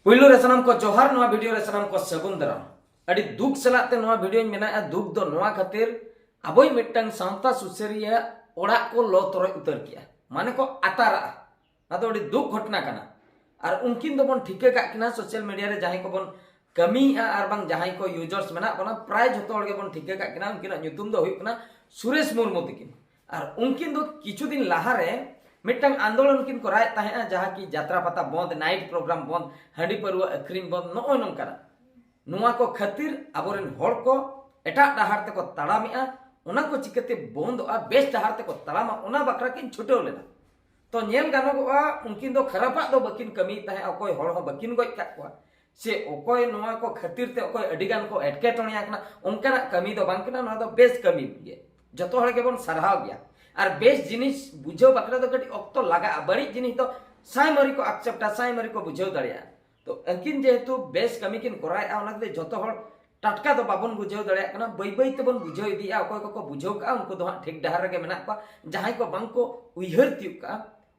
पुइलो रे सनम को जोहार नवा वीडियो रे सनम को सगुन दाराम अड़ी दुख सलाते नवा वीडियो मेना दुख दो नवा खातिर अबोई मिट्टन सांता सुसरिया ओड़ा को लो तोरे उतर किया माने को अतारा अदो अड़ी दुख घटना कना और उनकिन दो बन ठीके का किना सोशल मीडिया रे जहां को बन कमी आर बांग जहां को यूजर्स मेना बना प्राय जतो हड़ के बन ठीके का किना उनकिन ᱧᱩᱛᱩᱢ दो हुई कना सुरेश मुर्मू तकिन और उनकिन दो किछु दिन लाहा रे मिट्टन आंदोलन किन कराए तहे जहां की यात्रा पता बंद नाइट प्रोग्राम बंद हंडी परवा अखरीन बंद नोय नंकाना नुआ को खातिर अबोरेन हड़ को एटा डाहार ते को ताड़ामेआ उना को चिकते बंदोआ बेस डाहार ते को ताड़ामा उना बकरा किन छुटेव लेना तो नेल गानोगआ उनकिन दो खराबा दो बकिन कमी तहे अकोय हड़ हो बकिन गoj का को से अकोय नुआ को खातिर ते अकोय अडिगान को एटकेटोणिया कना उनकाना कमी दो बांग कना नुआ दो बेस कमी गे जतो हड़ के बन सरहाव गया और बेस जिनिस बुझाव बकरा दो कटी अक्तो लगा बड़ी जिनिस तो साइमरी को एक्सेप्टा साइमरी को बुझाव दड़िया तो अंकिन जेहेतु बेस कमी किन कराया ओना दे जतो हड़ टटका दो बाबन बुझाव दड़िया कना बै बै तेबन बुझाव इदिया अकोय को बुझाव का उनको दो ठीक डहार रे मेना को जहां को बांग को उइहर तियु का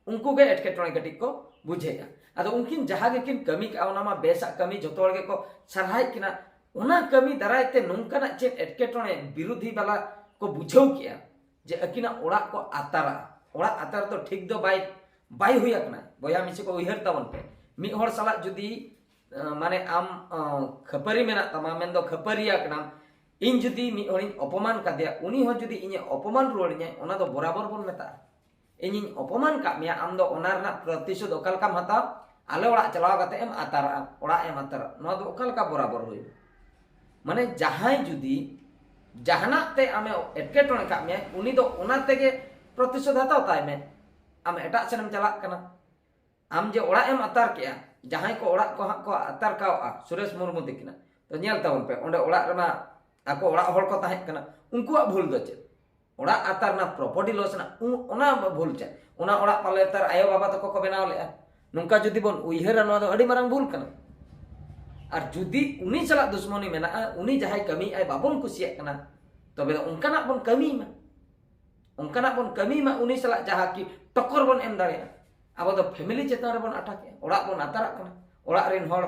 उनको गे एटकेटोणे कटी को बुझेया अदो उनकिन जहां गे किन कमी का ओना मा बेसा कमी जतो हड़ गे को सरहाय किना ओना कमी दराय ते नोंकाना चे एटकेटोणे विरोधी वाला को बुझाव किया जे अकिना ओड़ा को आतार तो ठीक दो बाय हुई अपना बया मिसे को उहर तबन पे मी हर साला जुदी माने आम खपरी मेना तमा मेन दो खपरिया कना इन जुदी मी हरिन अपमान कादिया उनी हो जुदी इने अपमान रुवाड़िया ओना दो बराबर बन मेता इन अपमान का मिया आम दो ओना रना प्रतिशोध ओकल का हता आले ओड़ा चलाव काते एम आतार ओड़ा एम आतार नो दो ओकल का बराबर हुई माने जहां जुदी जहाना ते आमे एटकेटोणे का मे उनी दो ओना तेगे प्रतिशोध हताव ताय मे आम एटा सेनम चला कना आम जे ओड़ा एम अतार केया जहां को ओड़ा को को अतार कावा सुरेश मुर्मू दिकिना तो नेल तावन पे ओंडे ओड़ा रमा आको ओड़ा हड़ को ताहे कना उनको भूल दो चे ओड़ा अतार ना प्रॉपर्टी लॉस ना ओना भूल चे ओना ओड़ा पाले तार आयो बाबा तको को बनाव ले नुका जुदी बन उइहर नो दो अडी मारंग भूल कना और जुदी उनी चला दुश्मनी मेना उनी जहां कमी आय बाबन कुसिया कना तबे उनकाना बन कमी मा उनी चला जहां की टक्कर बन एम दाड़े अब तो फैमिली चेतन रे बन अटके ओड़ा बन अतारा कना ओड़ा रेन हड़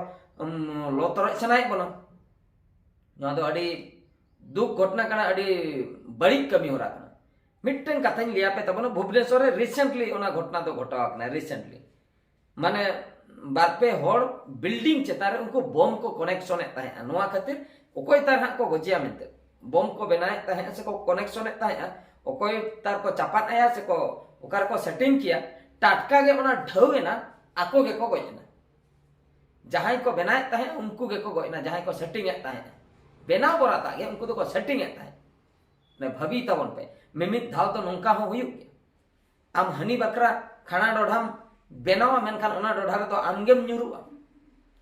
लोतर सनाय बन नो दो अडी दुख घटना कना अडी बड़ी कमी हो रहा मिट्टन कथाñ लिया पे तबन भुवनेश्वर रे रिसेंटली ओना घटना दो घटाव कना रिसेंटली माने बारपे हड़ बिल्डिंग चेतारे उनको बम को कनेक्शन ताहे नोआ खातिर ओकोय तार हा को गजिया मेनते बम को बनाए ताहे से को कनेक्शन ताहे ओकोय तार को चापात आया से को ओकार को सेटिंग किया टाटका गे ओना ढौएना आको गे को गयना जहां को बनाए ताहे उनको गे को गयना जहां को सेटिंग ताहे बेना बराता गे उनको तो को सेटिंग ताहे ने भवी तवन पे मिमित धाव तो नोंका हो हुयु आम हनी बकरा खाना डोढाम बेनावा मेनखान ओना डोढा रे तो आमगेम ᱧᱩᱨᱩᱜᱼᱟ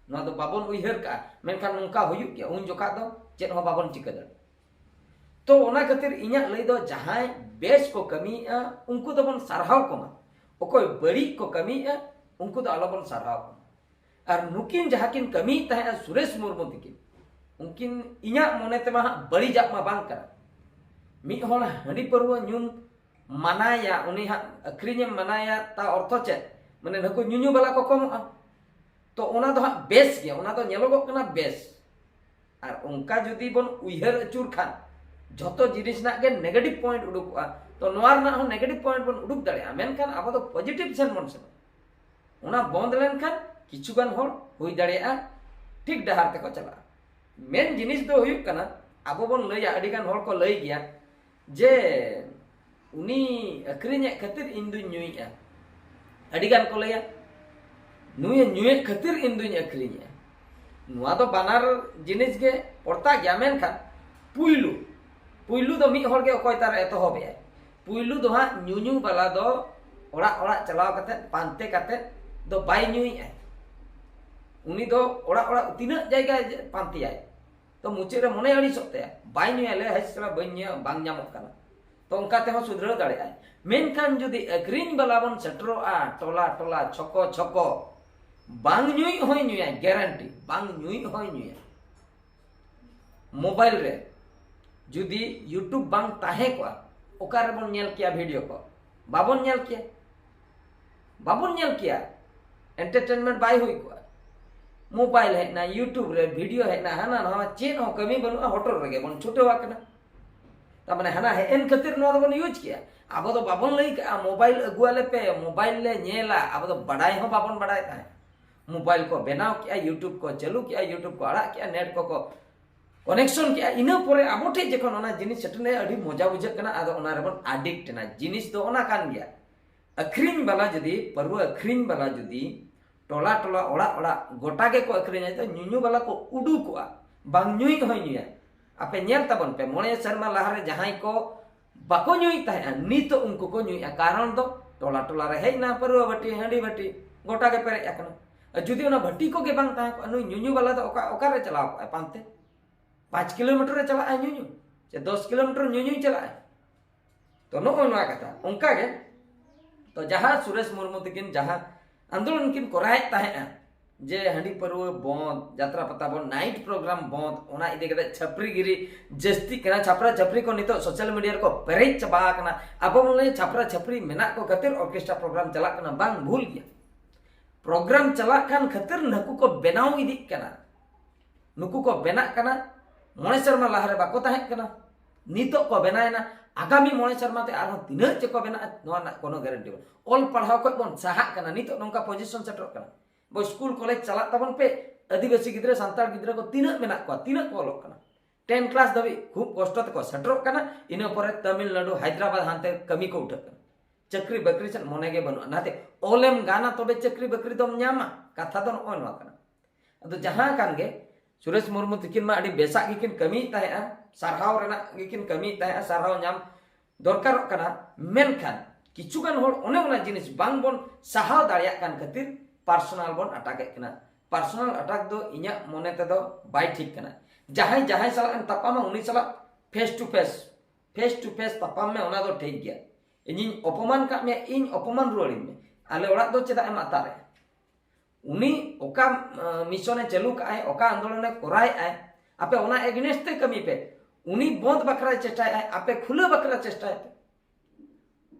नो दो बाबन उइहर का मेनखान नोंका हुयु के उन जोखा दो चेत हो बाबन चिका दड़ तो ओना खातिर इnya लई दो जहां बेस को कमीआ उनको तो बन सरहाव कोमा ओकोय बड़ी को कमीआ उनको तो अलबन सरहाव और नुकिन जहां किन कमी तहे सुरेश मुर्मू तिकिन उनकिन इnya मोने ते मा बड़ी जाप मा बांग करा मी होना हंडी परवा ᱧᱩम मनाया उनी हा अखरीने मनाया ता अर्थ चे माने नको ᱧᱩᱧᱩ बाला को कमआ तो ओना दो बेस गया ओना तो नेलोगो कना बेस और उनका जुदी बन उइहर अचुर खान जतो जिनिस ना के नेगेटिव पॉइंट उडुकआ तो नोआर ना हो नेगेटिव पॉइंट बन उडुक दाड़े मेनखान अब तो पॉजिटिव सेन बन से ओना बंद लेनखान किछुगान हड़ हुई दाड़ेआ ठीक डहार ते को चला मेन जिनिस दो हुयुक कना अब बन लैया अडिगान हड़ को लई गया जे उनी अखरीने खातिर इन दुई ᱧᱩᱭᱟ अडिगान को लैया नुए ᱧᱩᱭ खातिर इन दुई अखरीने नुआ तो बानार जिनिस गे पड़ता गया मेनखान पुइलू दो मी हड़ गे ओकोय तार एतोहबे पुइलू दो हा ᱧᱩᱧᱩ बाला दो ओड़ा ओड़ा चलाव कते पांते कते दो बाय ᱧᱩᱭᱟ उनी दो ओड़ा ओड़ा तिना जायगा पांतिया तो मुचे रे मने अड़ी सकते बाय ᱧᱩᱭᱟ ले हसला बन्या बांग ᱧामक कना तो उनका ते हो सुधर दाड़े मेनखान जुदी अग्रीन बाला बन सेटरोआ टोला टोला छको छको बांग ᱧᱩᱭ होय ᱧᱩᱭᱟ गारंटी बांग ᱧᱩᱭ होय ᱧᱩᱭᱟ मोबाइल रे जुदी यूट्यूब बांग ताहे को ओकार बन नेल किया वीडियो को बाबन नेल किया एंटरटेनमेंट बाय हुई को मोबाइल हेना यूट्यूब रे वीडियो हेना हाना नवा चेन हो कमी बनुआ होटल रगे बन छुटेवा कना तमाने हाना हेन खातिर नवा बन यूज किया अब तो बाबन लई का मोबाइल अगुआले पे मोबाइल ले नेला अब तो बड़ाई हो बाबन बड़ाई ताहे मोबाइल को बनाव किया यूट्यूब को चालू किया यूट्यूब को आड़ा किया नेट को कनेक्शन किया इना परे अब ठे जखन ओना जिनिस सेटने अडी मजा बुझे कना आदो ओना रेबन एडिक्ट ना जिनिस दो ओना कान गया अखरिन वाला जदी परवा अखरिन वाला जदी टोला टोला ओड़ा ओड़ा गोटा के को अखरिन तो न्यून्यू वाला को उडू को बांग न्यूई हो न्यूया आपे नेल तबन पे मोने शर्मा लहारे जहां को बाको न्यूई ताहे नितो उनको को न्यूया कारण दो टोला टोला रे हेना परवा बटी हंडी बटी गोटा के पेरे अकना जुदी ओना भट्टी को के बांग ताहे को न्यून्यू वाला तो ओका रे चलाव पांते 5 किलोमीटर रे चला न्यून्यू से 10 किलोमीटर न्यून्यू चला तो नो ओना कथा उनका के तो जहां सुरेश मुर्मू तकिन जहां आंदोलन किन कराय ताहे जे हंडी परवा बंद यात्रा पता बंद नाइट प्रोग्राम बंद ओना इदे कते छपरीगिरी जस्ती कना छपरा छपरी को नितो सोशल मीडिया को पेरेज चबा कना अब बोले छपरा छपरी मेना को खातिर ऑर्केस्ट्रा प्रोग्राम चला कना बांग भूल गया प्रोग्राम चला खान खातिर नकु को बनाव इदी कना नुकु को बेना कना मोने शर्मा लहारे बाको ताहे कना नितो को बनायना आगामी मोने शर्मा ते आरो तिना चे को बेना नोआ ना कोनो गारंटी ऑल पढ़ाव को बन साहा कना नितो नोंका पोजीशन सेटर कना बो स्कूल कॉलेज चला तबन पे आदिवासी गिद्रे संताल गिद्रे को तीना मेना को तीना को ऑलोक कना 10 क्लास दबी खूब कष्ट को सेटर कना इने परे तमिलनाडु हैदराबाद हांते कमी को उठक चक्री बकरी सन मोने के बनु नाते ओलेम गाना तबे चक्री बकरी दम न्यामा कथा दो नोआ नोआ कना अदो जहां कान गे सुरेश मुर्मू तकिन मा अडी बेसा गिकिन कमी ताहे सारहाव रेना गिकिन कमी ताहे सारहाव न्याम दरकार कना मेनखान किचुगान होड़ ओने ओना जिनिस बांग बोन साहाव दाड़िया कान खातिर पर्सनल बोन अटैक कना पर्सनल अटैक दो इnya मोने ते दो बाय ठीक कना जहां जहां साला तपामा उनी साला फेस टू फेस तपाम में ओना दो ठीक गया इᱧ अपमान का में इन अपमान रुआड़ी में आले ओड़ा दो चेदा एम अतारे उनी ओका मिशने चालू का है ओका आंदोलन कराय है आपे ओना एगनेस्ट ते कमी पे उनी बंद बकरा चेष्टा है आपे खुले बकरा चेष्टा है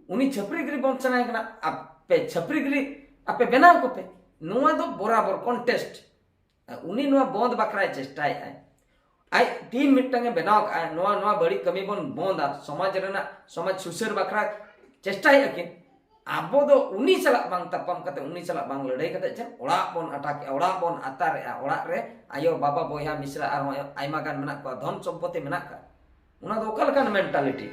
उनी छपरीगिरी बंद सनाय कना आपे छपरीगिरी आपे बनाव को पे नोआ दो बराबर कॉन्टेस्ट उनी नोआ बंद बकरा चेष्टा है आई टीम मिटंगे बनाव का नोआ नोआ बड़ी कमी बन बंदा समाज रेना समाज सुसर बकरा चेष्टा है अकिन आबो दो उनी सला बांग तपम कते उनी सला बांग लड़ाई कते चन ओड़ा बन अटक ओड़ा बन अतार ओड़ा रे आयो बाबा बोया मिश्रा आर आयमा गान मेना को धन सम्पत्ति मेना का उना दो ओकल कान मेंटालिटी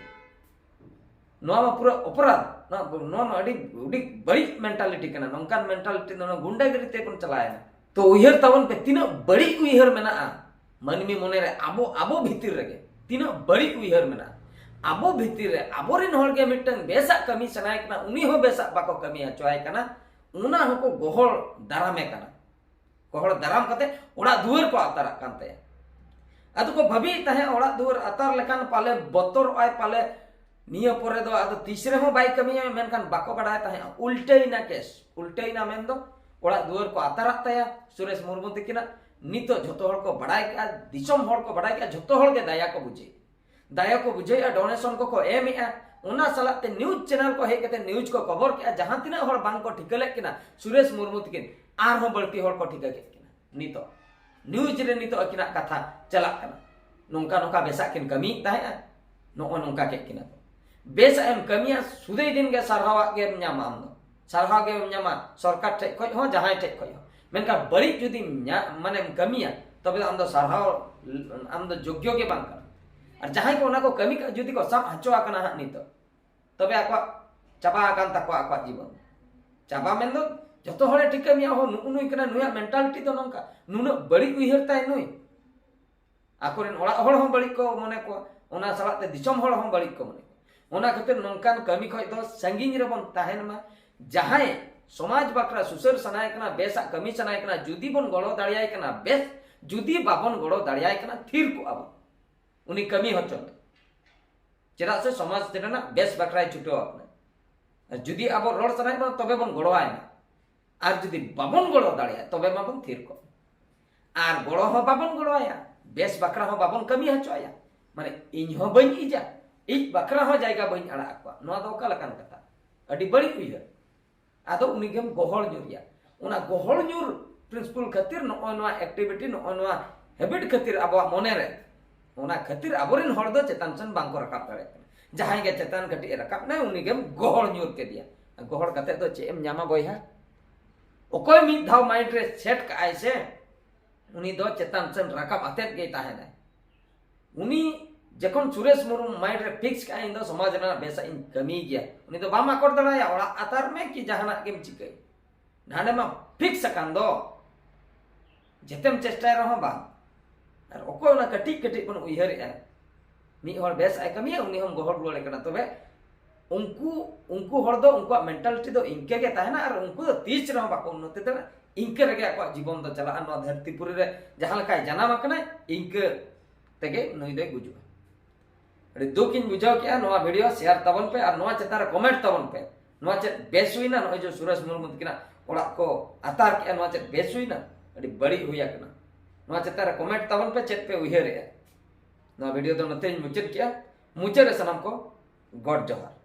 नोआ मा पूरा अपराध नोआ मा अडी उडी बड़ी मेंटालिटी कना नोंकान मेंटालिटी नो गुंडागिरी ते कोन चलायना तो उयहर तवन पे तीना बड़ी उयहर मेना मनमी मोने रे आबो भीतर रगे तीना बड़ी उयहर मेना आबो भीतर रे आबोरिन होड़ के मिटन बेसा कमी सनाय कना उनी हो बेसा बाको कमी हचोय कना उना हको गोहल दारामे कना गोहल दाराम कते ओड़ा दुआर को अतार कानते अदो को भबी ताहे ओड़ा दुआर अतार लेकान पाले बतर आय पाले निया परे दो अदो तीसरे हो बाई कमी मेनखान बाको बडाय ताहे उल्टेइना केस उल्टेइना मेन दो ओड़ा दुआर को अतार ताया सुरेश मुर्मू तकिना नितो झोतो होड़ को बडाय के दिसम होड़ को बडाय के झोतो होड़ के दाया को बुझे डोनेशन को एमिया उना सलाते न्यूज चैनल को हेकते न्यूज को कवर के जहां तिना होड़ बांग को ठिकले किना सुरेश मुर्मू तकिन आर हो बल्टी होड़ को ठिका के किना नितो न्यूज रे नितो अकिना कथा चला कना नोंका नोका बेसा किन कमी ताहे नो नोंका के किना बेसा एम कमिया सुदे दिन के सरहावा के न्यामा आम दो सरहावा के न्यामा सरकार ठे खय हो जहां ठे खय हो मेनका बड़ी जुदी माने कमिया तबे आम दो सरहाव आम दो योग्य के बांग और जहां को उना को कमी जुदी को सब हचो आकना हा नितो तबे आको चाबा आकान तको आको जीवन चाबा मेन दो जतो हरे ठिकमिया हो नुनुई कना नुया मेंटालिटी तो नोंका नुनु बड़ी उयहर ताय नुई आकोरेन ओड़ा होड़ हो बड़ी को मने को ओना सलाते दिसम होड़ हो बड़ी को मने ओना खातिर नोंकान कमी खय दो संगीन रे बन ताहेन मा जहां समाज बकरा सुसर सनाय कना बेसा कमी सनाय कना जुदी बन गड़ो दाड़ियाय कना बेस जुदी बाबन गड़ो दाड़ियाय कना थीर को अब उनी कमी हचन चेदा से समाज तेना बेस बकराय छुटो अपने जुदी अब रोड सनाय बन तबे बन गड़ोआय ना आर जुदी बाबन गड़ो दाड़िया तबे माबन थीर को आर गड़ो हो बाबन गड़ोआया बेस बकरा हो बाबन कमी हचोया माने इन हो बइन इजा इज बकरा हो जायगा बइन अड़ा को नोआ दो का लकान कथा अडी बड़ी उइहर आदो उनी गेम गोहल न्यूरिया उना गोहल न्यूर प्रिंसिपल खातिर नोआ एक्टिविटी नोआ हैबिट खातिर अब मने रे ओना खातिर अबोरेन हर दो चेतन सन बांको रकाब दाड़े जहां गे चेतन कटी रकाब ना उनी गेम गोहर न्यूर के दिया गोहर कते दो चे एम न्यामा बयहा ओकोय मिद धाव माइंड रे सेट का ऐसे उनी दो चेतन सन रकाब अतेत गे ताहेना उनी जखन सुरेश मुर्मू माइंड रे फिक्स का इन दो समाज रे बेसा इन कमी गया उनी दो बामा कर दड़ाया ओड़ा आतार में कि जहाना गेम चिकै नाने मा फिक्स कान दो जेतेम चेष्टा रहो बा और ओको ना कटी कटी बन उयहर ए मी हर बेस आय कमी उनी हम गोहर रुआड़े कना तबे उनको हर दो उनको मेंटालिटी दो इनके के ताहेना और उनको दो तीच रहो बाको उन्नति दे इनके रगे आको जीवन दो चला न धरतीपुरी रे जहां लका जनाम कना इनके तेगे नई दे गुजु अरे दुखिन बुझाव किया नोआ वीडियो शेयर तबन पे और नोआ चेतार कमेंट तबन पे नोआ चेत बेस हुईना नोय जो सुरेश मुर्मू तकिना ओड़ा को आतार किया नोआ चेत बेस हुईना अड़ी बड़ी हुई कना नोआ चेतार कमेंट तबन पे चेत पे उयहर ए नोआ वीडियो दो नते मुचद किया मुचद सनम को गॉड जोहार।